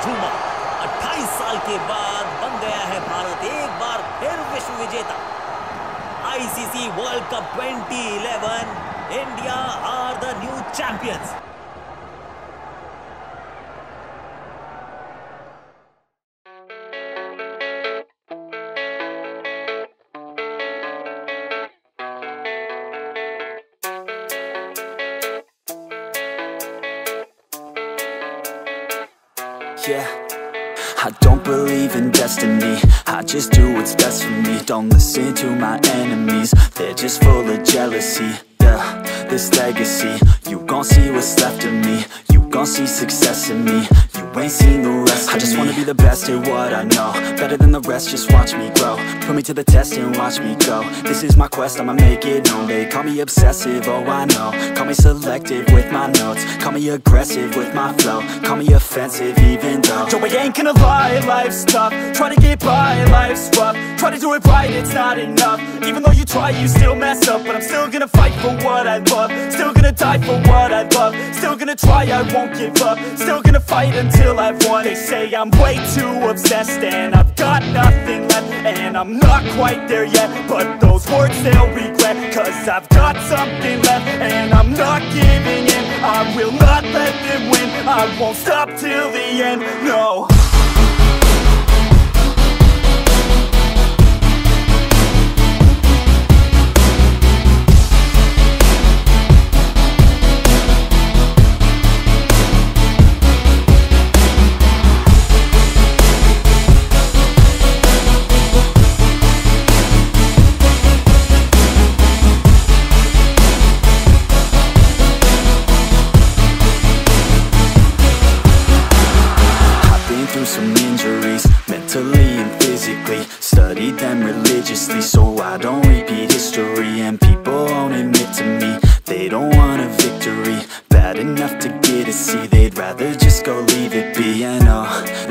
झूमा। 28 साल के बाद बन गया है भारत एक बार फिर विश्व विजेता। ICC world cup 2011, India are the new champions. Yeah, I don't believe in destiny, I just do what's best for me. Don't listen to my enemies, they're just full of jealousy. Yeah, this legacy, you gon' see what's left of me. You gon' see success in me, you ain't seen the rest of me. I just wanna be the best at what I know, better than the rest, just watch me grow. Put me to the test and watch me go. This is my quest, I'ma make it known. They call me obsessive, oh I know. Call me selective with my notes, call me aggressive with my flow. Call me offensive even though Joe, I ain't gonna lie, life's tough. Try to get by, life's rough. Try to do it right, it's not enough. Even though you try, you still mess up. But I'm still gonna fight for what I love. Still gonna die for what I love. Still gonna try, I won't give up. Still gonna fight until I've won. They say I'm way too obsessed and I've got nothing left. And I'm not quite there yet, but those words they'll regret. Cause I've got something left and I'm not giving in. I will not let them win, I won't stop till the end, no. Some injuries, mentally and physically. Studied them religiously so I don't repeat history. And people won't admit to me they don't want a victory bad enough to get a C. They'd rather just go leave it be. I know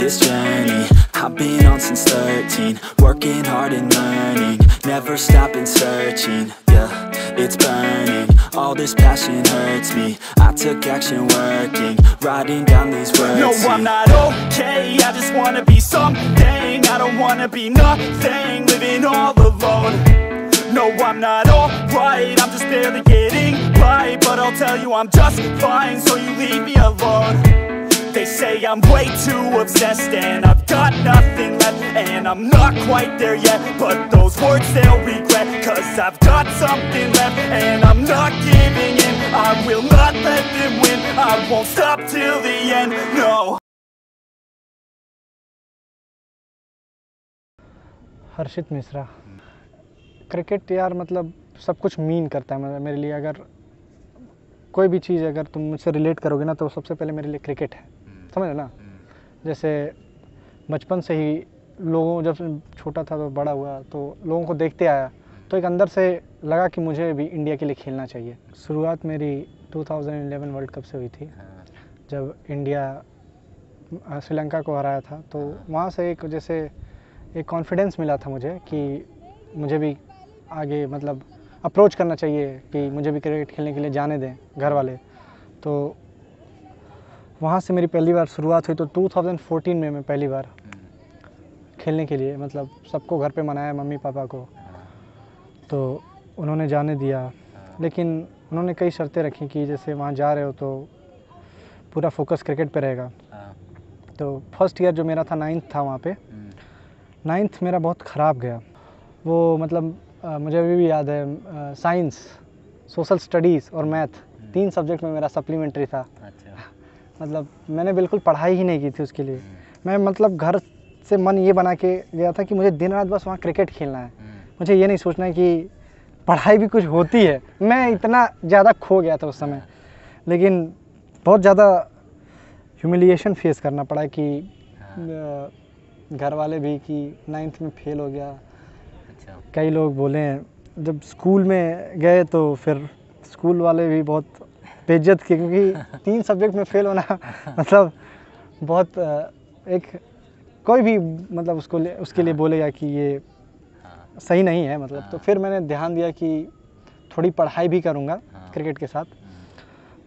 this journey I've been on since 13, working hard and learning, never stopping searching. Yeah, it's burning, all this passion hurts me. I took action working, writing down these words. No, I'm not okay, I just wanna be something. I don't wanna be nothing, living all alone. No, I'm not alright, I'm just barely getting by. But I'll tell you I'm just fine, so you leave me alone. They say I'm way too obsessed and I've got nothing left. And I'm not quite there yet, but those words they'll regret. Cause I've got something left and I'm not giving in. I will not let them win, I won't stop till the end, no. Harshit Mishra. Cricket यार मतलब सब कुछ mean करता है मेरे लिए। अगर कोई भी चीज़ अगर तुम मुझसे रिलेट करोगे ना तो सबसे पहले मेरे लिए क्रिकेट है, समझ ना। जैसे बचपन से ही लोगों, जब छोटा था तो बड़ा हुआ तो लोगों को देखते आया तो एक अंदर से लगा कि मुझे भी इंडिया के लिए खेलना चाहिए। शुरुआत मेरी 2011 वर्ल्ड कप से हुई थी, जब इंडिया श्रीलंका को हराया था। तो वहाँ से एक जैसे एक कॉन्फिडेंस मिला था मुझे कि मुझे भी आगे मतलब अप्रोच करना चाहिए कि मुझे भी क्रिकेट खेलने के लिए जाने दें घर वाले। तो वहाँ से मेरी पहली बार शुरुआत हुई। तो 2014 में मैं पहली बार खेलने के लिए मतलब सबको घर पे मनाया, मम्मी पापा को, तो उन्होंने जाने दिया। लेकिन उन्होंने कई शर्तें रखी कि जैसे वहाँ जा रहे हो तो पूरा फोकस क्रिकेट पे रहेगा। तो फर्स्ट ईयर जो मेरा था 9th था वहाँ पे, 9th मेरा बहुत ख़राब गया। वो मतलब मुझे अभी भी याद है, साइंस, सोशल स्टडीज़ और मैथ 3 सब्जेक्ट में मेरा सप्लीमेंट्री था। मतलब मैंने बिल्कुल पढ़ाई ही नहीं की थी उसके लिए। मैं मतलब घर से मन ये बना के गया था कि मुझे दिन रात बस वहाँ क्रिकेट खेलना है, मुझे ये नहीं सोचना है कि पढ़ाई भी कुछ होती है। मैं इतना ज़्यादा खो गया था उस समय। लेकिन बहुत ज़्यादा ह्यूमिलिएशन फेस करना पड़ा कि घर वाले भी कि 9th में फेल हो गया। कई लोग बोले, जब स्कूल में गए तो फिर स्कूल वाले भी बहुत बेइज्जत किए, क्योंकि 3 सब्जेक्ट में फेल होना मतलब बहुत एक कोई भी मतलब उसके लिए बोलेगा कि ये सही नहीं है मतलब। तो फिर मैंने ध्यान दिया कि थोड़ी पढ़ाई भी करूँगा क्रिकेट के साथ।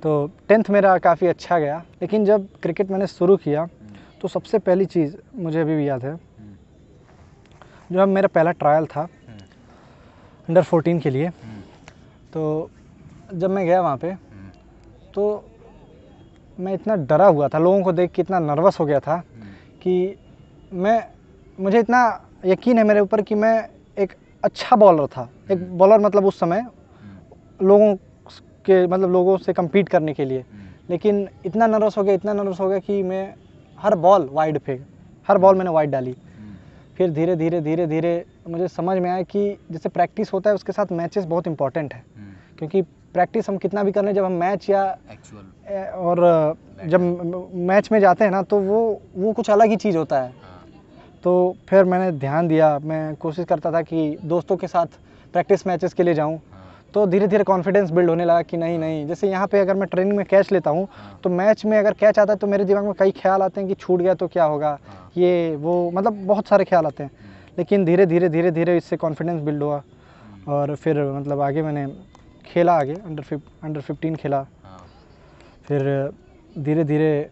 तो 10th मेरा काफ़ी अच्छा गया। लेकिन जब क्रिकेट मैंने शुरू किया तो सबसे पहली चीज़ मुझे अभी भी याद है, जब मेरा पहला ट्रायल था अंडर 14 के लिए, तो जब मैं गया वहाँ पे तो मैं इतना डरा हुआ था, लोगों को देख के इतना नर्वस हो गया था कि मुझे इतना यकीन है मेरे ऊपर कि मैं एक अच्छा बॉलर था, एक बॉलर मतलब उस समय लोगों से कम्पीट करने के लिए, लेकिन इतना नर्वस हो गया कि मैं हर बॉल मैंने वाइड डाली। फिर धीरे धीरे मुझे समझ में आया कि जैसे प्रैक्टिस होता है उसके साथ मैचेस बहुत इंपॉर्टेंट है, क्योंकि प्रैक्टिस हम कितना भी कर लें, जब हम मैच या और जब मैच में जाते हैं ना तो वो कुछ अलग ही चीज़ होता है। तो फिर मैंने ध्यान दिया, मैं कोशिश करता था कि दोस्तों के साथ प्रैक्टिस मैचेस के लिए जाऊं, तो धीरे धीरे कॉन्फिडेंस बिल्ड होने लगा कि नहीं, जैसे यहाँ पे अगर मैं ट्रेनिंग में कैच लेता हूँ तो मैच में अगर कैच आता है तो मेरे दिमाग में कई ख्याल आते हैं कि छूट गया तो क्या होगा, ये वो मतलब बहुत सारे ख्याल आते हैं। लेकिन धीरे धीरे इससे कॉन्फिडेंस बिल्ड हुआ और फिर मतलब आगे मैंने खेला, आगे अंडर 15 खेला। फिर धीरे धीरे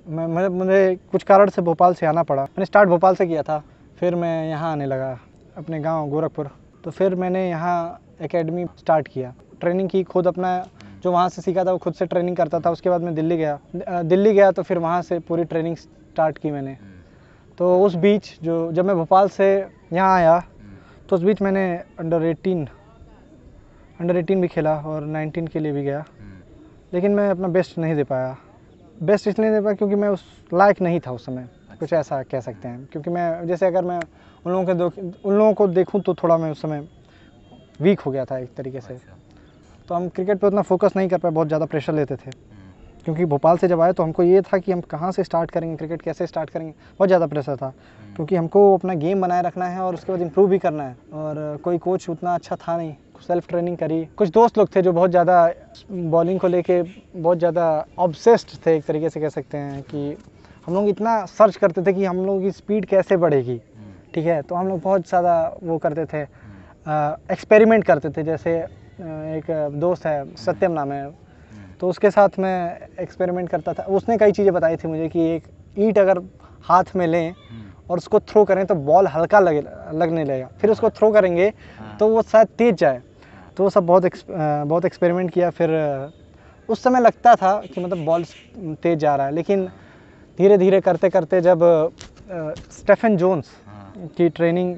मुझे कुछ कारण से भोपाल से आना पड़ा, मैंने स्टार्ट भोपाल से किया था, फिर मैं यहाँ आने लगा अपने गांव गोरखपुर। तो फिर मैंने यहाँ एकेडमी स्टार्ट किया, ट्रेनिंग की खुद, अपना जो वहाँ से सीखा था वो खुद से ट्रेनिंग करता था। उसके बाद मैं दिल्ली गया तो फिर वहाँ से पूरी ट्रेनिंग स्टार्ट की मैंने। तो उस बीच जब मैं भोपाल से यहाँ आया तो उस बीच मैंने अंडर 18 भी खेला और 19 के लिए भी गया, लेकिन मैं अपना बेस्ट नहीं दे पाया। बेस्ट इसलिए नहीं दे पाया क्योंकि मैं उस लायक नहीं था उस समय, कुछ ऐसा कह सकते हैं। क्योंकि मैं जैसे अगर मैं उन लोगों को देखूं तो थोड़ा मैं उस समय वीक हो गया था एक तरीके से। तो हम क्रिकेट पे उतना फोकस नहीं कर पाए, बहुत ज़्यादा प्रेशर लेते थे। क्योंकि भोपाल से जब आए तो हमको ये था कि हम कहाँ से स्टार्ट करेंगे, क्रिकेट कैसे स्टार्ट करेंगे, बहुत ज़्यादा प्रेशर था। क्योंकि हमको अपना गेम बनाए रखना है और उसके बाद इम्प्रूव भी करना है, और कोई कोच उतना अच्छा था नहीं, सेल्फ ट्रेनिंग करी। कुछ दोस्त लोग थे जो बहुत ज़्यादा बॉलिंग को लेके बहुत ज़्यादा ऑब्सेस्ड थे, एक तरीके से कह सकते हैं कि हम लोग इतना सर्च करते थे कि हम लोगों की स्पीड कैसे बढ़ेगी, ठीक है। तो हम लोग बहुत ज़्यादा वो करते थे, एक्सपेरिमेंट करते थे। जैसे एक दोस्त है, सत्यम नाम है, तो उसके साथ मैं एक्सपेरिमेंट करता था। उसने कई चीज़ें बताई थी मुझे कि एक ईंट अगर हाथ में लें और उसको थ्रो करें तो बॉल हल्का लगने लगेगा, फिर उसको थ्रो करेंगे तो वो शायद तेज जाए। तो वो सब बहुत एक्सपेरिमेंट किया। फिर उस समय लगता था कि मतलब बॉल तेज जा रहा है, लेकिन धीरे धीरे करते करते जब स्टेफन जोन्स की ट्रेनिंग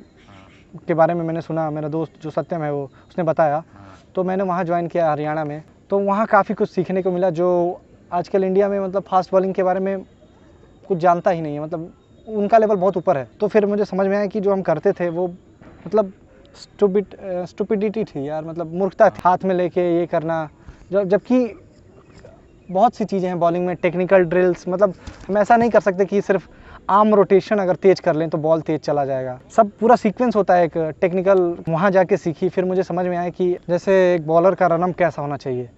के बारे में मैंने सुना, मेरा दोस्त जो सत्यम है वो उसने बताया, तो मैंने वहाँ ज्वाइन किया हरियाणा में। तो वहाँ काफ़ी कुछ सीखने को मिला, जो आजकल इंडिया में मतलब फास्ट बॉलिंग के बारे में कुछ जानता ही नहीं है, मतलब उनका लेवल बहुत ऊपर है। तो फिर मुझे समझ में आया कि जो हम करते थे वो मतलब स्टूपिडिटी थी यार, मतलब मूर्खता थी, हाथ में लेके ये करना। जबकि बहुत सी चीज़ें हैं बॉलिंग में, टेक्निकल ड्रिल्स, मतलब हम ऐसा नहीं कर सकते कि सिर्फ आर्म रोटेशन अगर तेज कर लें तो बॉल तेज चला जाएगा। सब पूरा सीक्वेंस होता है एक टेक्निकल। वहाँ जाके सीखी, फिर मुझे समझ में आया कि जैसे एक बॉलर का रनअप कैसा होना चाहिए।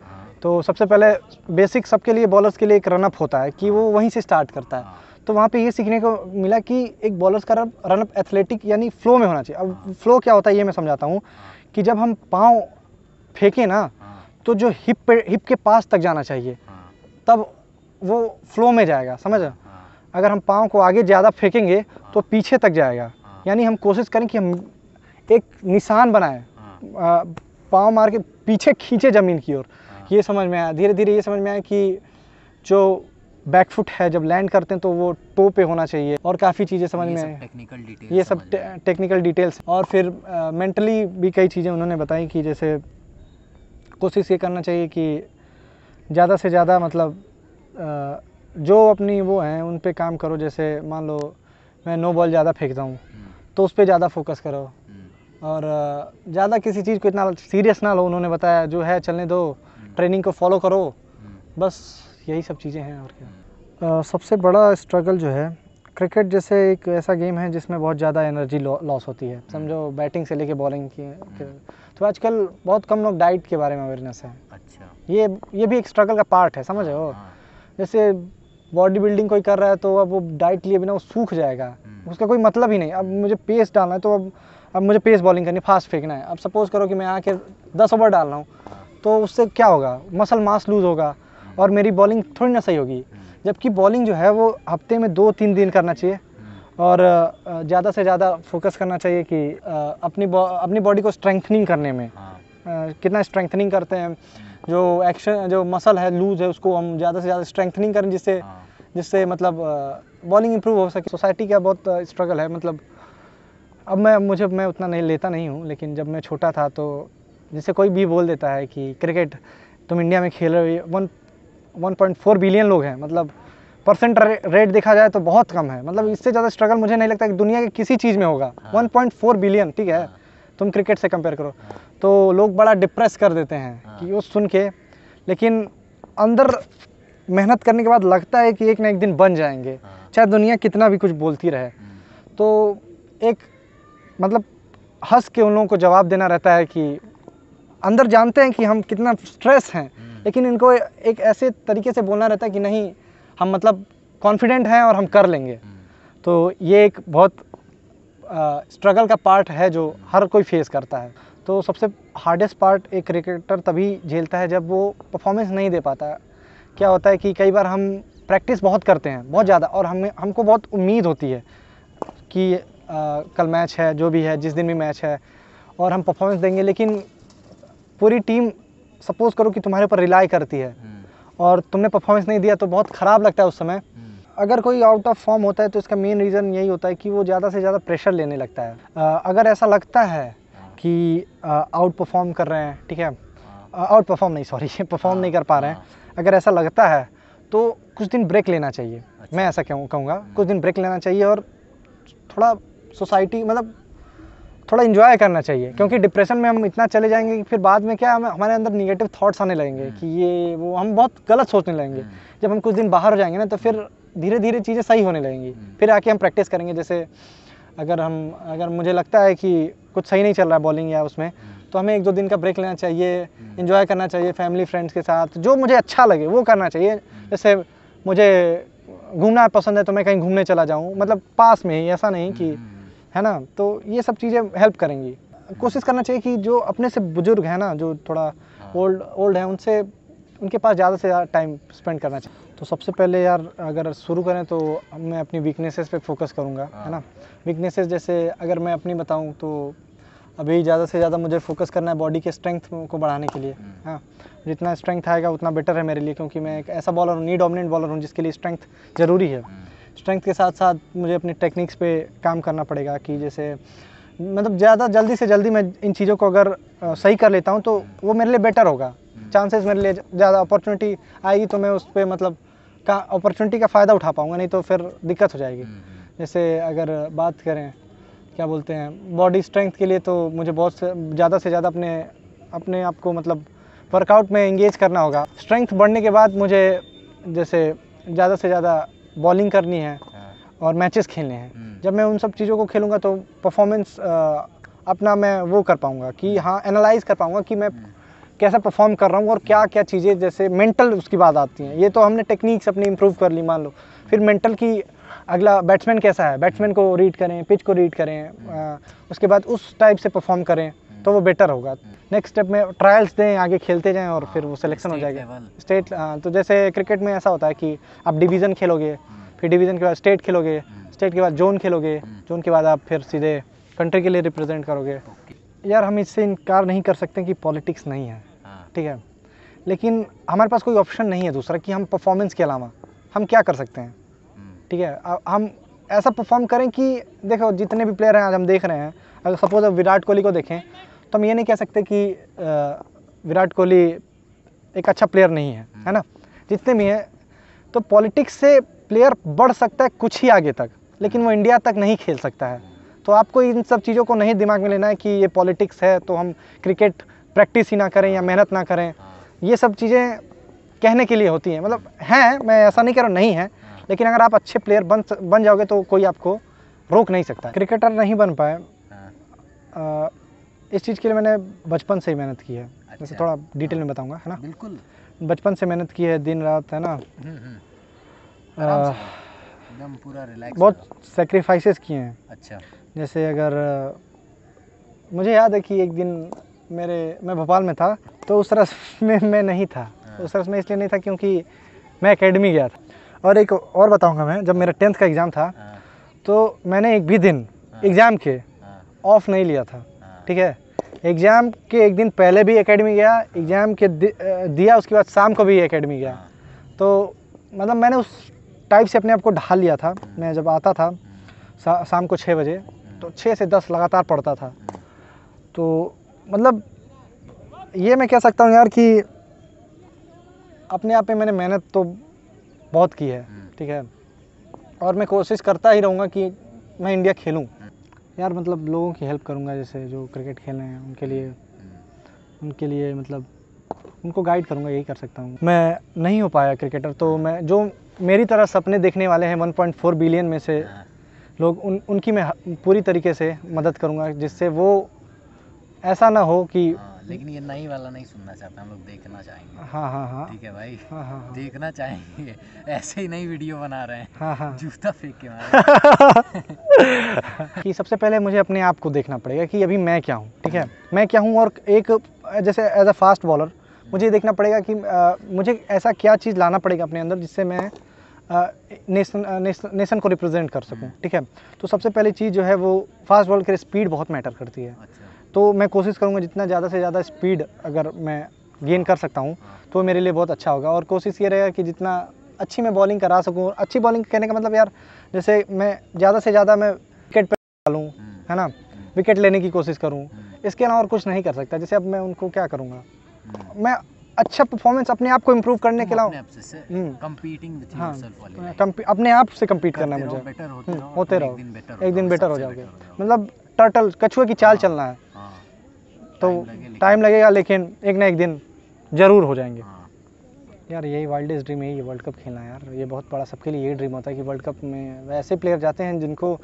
तो सबसे पहले बेसिक सबके लिए, बॉलर्स के लिए एक रनअप होता है कि वो वहीं से स्टार्ट करता है। तो वहाँ पे ये सीखने को मिला कि एक बॉलर्स का रनअप एथलेटिक यानी फ्लो में होना चाहिए। अब फ्लो क्या होता है ये मैं समझाता हूँ कि जब हम पाँव फेंकें ना तो जो हिप के पास तक जाना चाहिए, तब वो फ्लो में जाएगा, समझ। अगर हम पाँव को आगे ज़्यादा फेंकेंगे तो पीछे तक जाएगा। यानी हम कोशिश करें कि हम एक निशान बनाएं, पाँव मार के पीछे खींचे ज़मीन की ओर। ये समझ में आया, धीरे धीरे ये समझ में आया कि जो बैकफुट है जब लैंड करते हैं तो वो टो पे होना चाहिए, और काफ़ी चीज़ें समझ में आई, ये सब टेक्निकल डिटेल्स। और फिर मेंटली भी कई चीज़ें उन्होंने बताई कि जैसे कोशिश ये करना चाहिए कि ज़्यादा से ज़्यादा मतलब जो अपनी वो हैं उन पे काम करो। जैसे मान लो मैं नो बॉल ज़्यादा फेंकता हूँ तो उस पर ज़्यादा फोकस करो, और ज़्यादा किसी चीज़ को इतना सीरियस ना लो। उन्होंने बताया जो है चलने दो, ट्रेनिंग को फॉलो करो, बस यही सब चीज़ें हैं। और क्या सबसे बड़ा स्ट्रगल जो है, क्रिकेट जैसे एक ऐसा गेम है जिसमें बहुत ज़्यादा एनर्जी लॉस होती है, समझो बैटिंग से लेके बॉलिंग की। तो आजकल बहुत कम लोग डाइट के बारे में अवेयरनेस है। अच्छा, ये भी एक स्ट्रगल का पार्ट है, समझ हो। जैसे बॉडी बिल्डिंग कोई कर रहा है तो अब वो डाइट लिए बिना वो सूख जाएगा, उसका कोई मतलब ही नहीं। अब मुझे पेस डालना है तो अब मुझे पेस बॉलिंग करनी, फास्ट फेंकना है। अब सपोज़ करो कि मैं आके 10 ओवर डाल रहा हूँ, तो उससे क्या होगा, मसल मास लूज़ होगा और मेरी बॉलिंग थोड़ी ना सही होगी। जबकि बॉलिंग जो है वो हफ्ते में 2-3 दिन करना चाहिए और ज़्यादा से ज़्यादा फोकस करना चाहिए कि अपनी बॉडी को स्ट्रेंथनिंग करने में कितना स्ट्रेंथनिंग करते हैं, जो एक्शन जो मसल है लूज है उसको हम ज़्यादा से ज़्यादा स्ट्रेंथनिंग करें जिससे मतलब बॉलिंग इंप्रूव हो सके। सोसाइटी का बहुत स्ट्रगल है, मतलब अब मैं उतना नहीं लेता नहीं हूँ, लेकिन जब मैं छोटा था तो जैसे कोई भी बोल देता है कि क्रिकेट तुम इंडिया में खेल रहे हो, 1.4 बिलियन लोग हैं, मतलब परसेंट रेट देखा जाए तो बहुत कम है, मतलब इससे ज़्यादा स्ट्रगल मुझे नहीं लगता कि दुनिया के किसी चीज़ में होगा। 1.4 बिलियन, ठीक है, तुम क्रिकेट से कंपेयर करो तो लोग बड़ा डिप्रेस कर देते हैं कि वो सुन के, लेकिन अंदर मेहनत करने के बाद लगता है कि एक ना एक दिन बन जाएंगे, चाहे दुनिया कितना भी कुछ बोलती रहे। तो एक मतलब हंस के उन लोगों को जवाब देना रहता है कि अंदर जानते हैं कि हम कितना स्ट्रेस हैं, लेकिन इनको एक ऐसे तरीके से बोलना रहता है कि नहीं हम मतलब कॉन्फिडेंट हैं और हम कर लेंगे। तो ये एक बहुत स्ट्रगल का पार्ट है जो हर कोई फेस करता है। तो सबसे हार्डेस्ट पार्ट एक क्रिकेटर तभी झेलता है जब वो परफॉर्मेंस नहीं दे पाता। क्या होता है कि कई बार हम प्रैक्टिस बहुत करते हैं, बहुत ज़्यादा, और हमको बहुत उम्मीद होती है कि कल मैच है, जो भी है, जिस दिन भी मैच है और हम परफॉर्मेंस देंगे, लेकिन पूरी टीम सपोज करो कि तुम्हारे ऊपर रिलाई करती है और तुमने परफॉर्मेंस नहीं दिया तो बहुत ख़राब लगता है उस समय। अगर कोई आउट ऑफ फॉर्म होता है तो इसका मेन रीज़न यही होता है कि वो ज़्यादा से ज़्यादा प्रेशर लेने लगता है। अगर ऐसा लगता है कि आउट परफॉर्म कर रहे हैं, ठीक है, आउट परफॉर्म नहीं, सॉरी, परफॉर्म नहीं कर पा रहे हैं, अगर ऐसा लगता है तो कुछ दिन ब्रेक लेना चाहिए। मैं ऐसा कहूँगा, कुछ दिन ब्रेक लेना चाहिए और थोड़ा सोसाइटी मतलब थोड़ा इन्जॉय करना चाहिए, क्योंकि डिप्रेशन में हम इतना चले जाएंगे कि फिर बाद में क्या हमारे अंदर निगेटिव थॉट्स आने लगेंगे कि ये वो, हम बहुत गलत सोचने लगेंगे। जब हम कुछ दिन बाहर हो जाएंगे ना तो फिर धीरे धीरे चीज़ें सही होने लगेंगी, फिर आके हम प्रैक्टिस करेंगे। जैसे अगर मुझे लगता है कि कुछ सही नहीं चल रहा है बॉलिंग या उसमें, तो हमें 1-2 दिन का ब्रेक लेना चाहिए, इन्जॉय करना चाहिए फैमिली फ्रेंड्स के साथ, जो मुझे अच्छा लगे वो करना चाहिए। जैसे मुझे घूमना पसंद है तो मैं कहीं घूमने चला जाऊँ, मतलब पास में ही, ऐसा नहीं कि, है ना, तो ये सब चीज़ें हेल्प करेंगी। कोशिश करना चाहिए कि जो अपने से बुजुर्ग हैं ना, जो थोड़ा ओल्ड हैं, उनके पास ज़्यादा से ज़्यादा टाइम स्पेंड करना चाहिए। तो सबसे पहले यार अगर शुरू करें तो मैं अपनी वीकनेसेस पे फोकस करूँगा, है ना। वीकनेसेस जैसे अगर मैं अपनी बताऊँ तो अभी ज़्यादा से ज़्यादा मुझे फोकस करना है बॉडी के स्ट्रेंथ को बढ़ाने के लिए। हाँ, जितना स्ट्रेंथ आएगा उतना बेटर है मेरे लिए, क्योंकि मैं एक ऐसा बॉलर हूँ, नी डोमिनेंट बॉलर हूँ, जिसके लिए स्ट्रेंथ ज़रूरी है। स्ट्रेंथ के साथ साथ मुझे अपनी टेक्निक्स पे काम करना पड़ेगा कि जैसे मतलब ज़्यादा जल्दी से जल्दी मैं इन चीज़ों को अगर सही कर लेता हूँ तो वो मेरे लिए बेटर होगा, चांसेस मेरे लिए ज़्यादा अपॉर्चुनिटी आएगी तो मैं उस पर मतलब अपॉर्चुनिटी का फ़ायदा उठा पाऊँगा, नहीं तो फिर दिक्कत हो जाएगी। जैसे अगर बात करें क्या बोलते हैं बॉडी स्ट्रेंथ के लिए, तो मुझे बहुत ज़्यादा से ज़्यादा अपने आप को मतलब वर्कआउट में एंगेज करना होगा। स्ट्रेंथ बढ़ने के बाद मुझे जैसे ज़्यादा से ज़्यादा बॉलिंग करनी है और मैचेस खेलने हैं। जब मैं उन सब चीज़ों को खेलूँगा तो परफॉर्मेंस अपना मैं वो कर पाऊँगा कि हाँ, एनालाइज कर पाऊँगा कि मैं कैसा परफॉर्म कर रहा हूँ और क्या क्या चीज़ें, जैसे मेंटल उसकी बात आती हैं। ये तो हमने टेक्निक्स अपनी इम्प्रूव कर ली, मान लो, फिर मेंटल की अगला बैट्समैन कैसा है, बैट्समैन को रीड करें, पिच को रीड करें, उसके बाद उस टाइप से परफॉर्म करें तो वो बेटर होगा। नेक्स्ट स्टेप में ट्रायल्स दें, आगे खेलते जाएं और फिर वो सिलेक्शन हो जाएगा स्टेट। तो जैसे क्रिकेट में ऐसा होता है कि आप डिवीज़न खेलोगे, फिर डिवीज़न के बाद स्टेट खेलोगे, स्टेट के बाद जोन खेलोगे, जोन के बाद आप फिर सीधे कंट्री के लिए रिप्रेजेंट करोगे। यार हम इससे इनकार नहीं कर सकते कि पॉलिटिक्स नहीं है, ठीक है, लेकिन हमारे पास कोई ऑप्शन नहीं है दूसरा कि हम परफॉर्मेंस के अलावा हम क्या कर सकते हैं, ठीक है। हम ऐसा परफॉर्म करें कि देखो जितने भी प्लेयर हैं आज हम देख रहे हैं, अगर सपोज विराट कोहली को देखें तो हम ये नहीं कह सकते कि विराट कोहली एक अच्छा प्लेयर नहीं है, है ना, जितने भी हैं। तो पॉलिटिक्स से प्लेयर बढ़ सकता है कुछ ही आगे तक, लेकिन वो इंडिया तक नहीं खेल सकता है। तो आपको इन सब चीज़ों को नहीं दिमाग में लेना है कि ये पॉलिटिक्स है तो हम क्रिकेट प्रैक्टिस ही ना करें या मेहनत ना करें। ये सब चीज़ें कहने के लिए होती हैं, मतलब हैं, मैं ऐसा नहीं कह रहा नहीं है, लेकिन अगर आप अच्छे प्लेयर बन जाओगे तो कोई आपको रोक नहीं सकता। क्रिकेटर नहीं बन पाए, इस चीज़ के लिए मैंने बचपन से ही मेहनत की है। अच्छा। जैसे थोड़ा डिटेल में बताऊंगा, है ना। बिल्कुल, बचपन से मेहनत की है, दिन रात, है ना। एकदम पूरा रिलैक्स, बहुत सेक्रीफाइसेस किए हैं। अच्छा। जैसे अगर मुझे याद है कि एक दिन मैं भोपाल में था, तो उस रस्म में मैं नहीं था। उस रस्म में इसलिए नहीं था क्योंकि मैं एकेडमी गया था। और एक और बताऊंगा मैं, जब मेरा 10th का एग्ज़ाम था हाँ, तो मैंने एक भी दिन एग्ज़ाम के हाँ, ऑफ नहीं लिया था, हाँ, ठीक है। एग्ज़ाम के एक दिन पहले भी एकेडमी गया, एग्ज़ाम के दिया उसके बाद शाम को भी एकेडमी गया। हाँ, तो मतलब मैंने उस टाइप से अपने आप को ढाल लिया था। मैं जब आता था शाम को 6 बजे तो 6 से 10 लगातार पढ़ता था। तो मतलब ये मैं कह सकता हूँ यार कि अपने आप में मैंने मेहनत तो बहुत की है, ठीक है। और मैं कोशिश करता ही रहूँगा कि मैं इंडिया खेलूँ यार। मतलब लोगों की हेल्प करूँगा, जैसे जो क्रिकेट खेल रहे हैं उनके लिए मतलब उनको गाइड करूँगा, यही कर सकता हूँ। मैं नहीं हो पाया क्रिकेटर, तो मैं जो मेरी तरह सपने देखने वाले हैं 1.4 बिलियन में से लोग, उनकी मैं पूरी तरीके से मदद करूँगा, जिससे वो ऐसा ना हो कि लेकिन ये नई वाला नहीं सुनना चाहता, हम लोग देखना चाहेंगे। हाँ ठीक है भाई, हाँ देखना चाहेंगे। ऐसे ही नई वीडियो बना रहे हैं, हाँ जूता फेंक के मारे। कि सबसे पहले मुझे अपने आप को देखना पड़ेगा कि अभी मैं क्या हूँ, ठीक है। मैं क्या हूँ, और एक जैसे एज अ फास्ट बॉलर मुझे देखना पड़ेगा कि मुझे ऐसा क्या चीज़ लाना पड़ेगा अपने अंदर जिससे मैं नेशन को रिप्रेजेंट कर सकूं, ठीक है। तो सबसे पहली चीज़ जो है वो फास्ट बॉल के स्पीड बहुत मैटर करती है। तो मैं कोशिश करूंगा जितना ज़्यादा से ज़्यादा स्पीड अगर मैं गेन कर सकता हूं तो मेरे लिए बहुत अच्छा होगा। और कोशिश ये रहेगा कि जितना अच्छी मैं बॉलिंग करा सकूं। अच्छी बॉलिंग कहने का मतलब यार, जैसे मैं ज़्यादा से ज़्यादा मैं विकेट पे डालूँ, है ना, विकेट लेने की कोशिश करूँ। इसके अलावा और कुछ नहीं कर सकता। जैसे अब मैं उनको क्या करूँगा, मैं अच्छा परफॉर्मेंस अपने आप को इम्प्रूव करने के अलावा अपने आप से कम्पीट करना है मुझे। होते रहो, एक दिन बेटर हो जाओगे। मतलब टर्टल, कछुए की चाल चलना है। तो टाइम लगेगा, लेकिन एक ना एक दिन ज़रूर हो जाएंगे। यार यही वाइल्डेस्ट ड्रीम है, ये वर्ल्ड कप खेलना है यार। ये बहुत बड़ा, सबके लिए यही ड्रीम होता है कि वर्ल्ड कप में ऐसे प्लेयर जाते हैं जिनको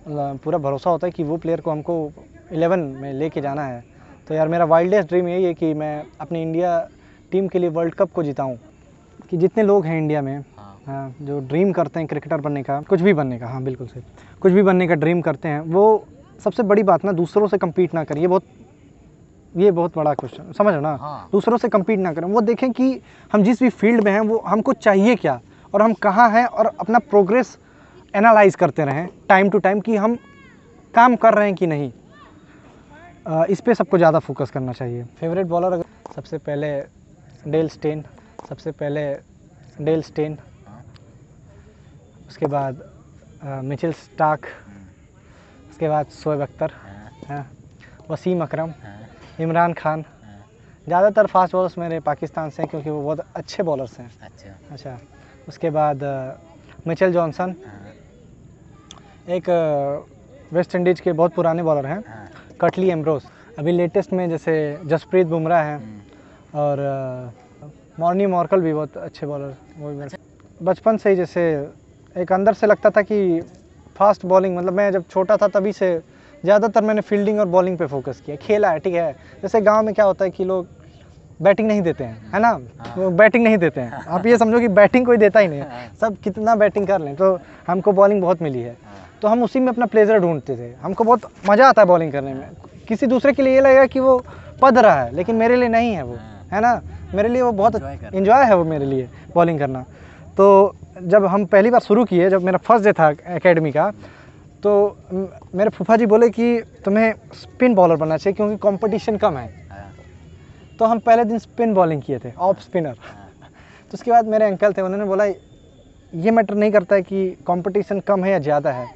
पूरा भरोसा होता है कि वो प्लेयर को हमको 11 में लेके जाना है। तो यार मेरा वाइल्डेस्ट ड्रीम यही है कि मैं अपनी इंडिया टीम के लिए वर्ल्ड कप को जिताऊं। कि जितने लोग हैं इंडिया में जो ड्रीम करते हैं क्रिकेटर बनने का, कुछ भी बनने का, हाँ बिल्कुल सही, कुछ भी बनने का ड्रीम करते हैं, वो सबसे बड़ी बात ना दूसरों से कम्पीट ना करें। ये बहुत बड़ा क्वेश्चन, समझ ना। दूसरों से कम्पीट ना करें, वो देखें कि हम जिस भी फील्ड में हैं वो हमको चाहिए क्या और हम कहाँ हैं, और अपना प्रोग्रेस एनालाइज करते रहें टाइम टू टाइम कि हम काम कर रहे हैं कि नहीं। इस पे सबको ज़्यादा फोकस करना चाहिए। फेवरेट बॉलर अगर सबसे पहले डेल स्टेन, उसके बाद मिचेल स्टार्क, उसके बाद शोएब अख्तर, वसीम अकरम, इमरान खान। ज़्यादातर फास्ट बॉलर्स मेरे पाकिस्तान से हैं क्योंकि वो बहुत अच्छे बॉलर्स हैं। अच्छा, उसके बाद मिचेल जॉनसन, एक वेस्ट इंडीज़ के बहुत पुराने बॉलर हैं, कटली एम्ब्रोस। अभी लेटेस्ट में जैसे जसप्रीत बुमराह हैं, और मॉर्नी मॉर्कल भी बहुत अच्छे बॉलर। वो बचपन से ही जैसे एक अंदर से लगता था कि फास्ट बॉलिंग, मतलब मैं जब छोटा था तभी से ज़्यादातर मैंने फील्डिंग और बॉलिंग पे फोकस किया, खेला है, ठीक है। जैसे गांव में क्या होता है कि लोग बैटिंग नहीं देते हैं, है ना, वो बैटिंग नहीं देते हैं। आप ये समझो कि बैटिंग कोई देता ही नहीं है, सब कितना बैटिंग कर लें। तो हमको बॉलिंग बहुत मिली है, तो हम उसी में अपना प्लेजर ढूंढते थे। हमको बहुत मज़ा आता है बॉलिंग करने में। किसी दूसरे के लिए ये लगेगा कि वो पद रहा है, लेकिन मेरे लिए नहीं है वो, है ना। मेरे लिए वो बहुत इन्जॉय है वो मेरे लिए बॉलिंग करना। तो जब हम पहली बार शुरू किए, जब मेरा फर्स्ट डे था एकेडमी का, तो मेरे फूफा जी बोले कि तुम्हें स्पिन बॉलर बनना चाहिए क्योंकि कंपटीशन कम है। तो हम पहले दिन स्पिन बॉलिंग किए थे, ऑफ स्पिनर। तो उसके बाद मेरे अंकल थे, उन्होंने बोला ये मैटर नहीं करता है कि कंपटीशन कम है या ज़्यादा है,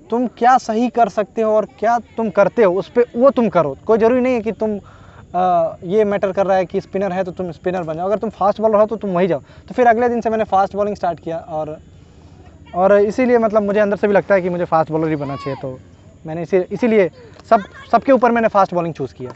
तुम क्या सही कर सकते हो और क्या तुम करते हो उस पर वो तुम करो। कोई ज़रूरी नहीं है कि तुम ये मैटर कर रहा है कि स्पिनर है तो तुम स्पिनर बन जाओ, अगर तुम फास्ट बॉलर हो तो तुम वही जाओ। तो फिर अगले दिन से मैंने फास्ट बॉलिंग स्टार्ट किया, और इसीलिए मतलब मुझे अंदर से भी लगता है कि मुझे फास्ट बॉलर ही बनना चाहिए। तो मैंने इसीलिए सबके ऊपर मैंने फास्ट बॉलिंग चूज़ किया।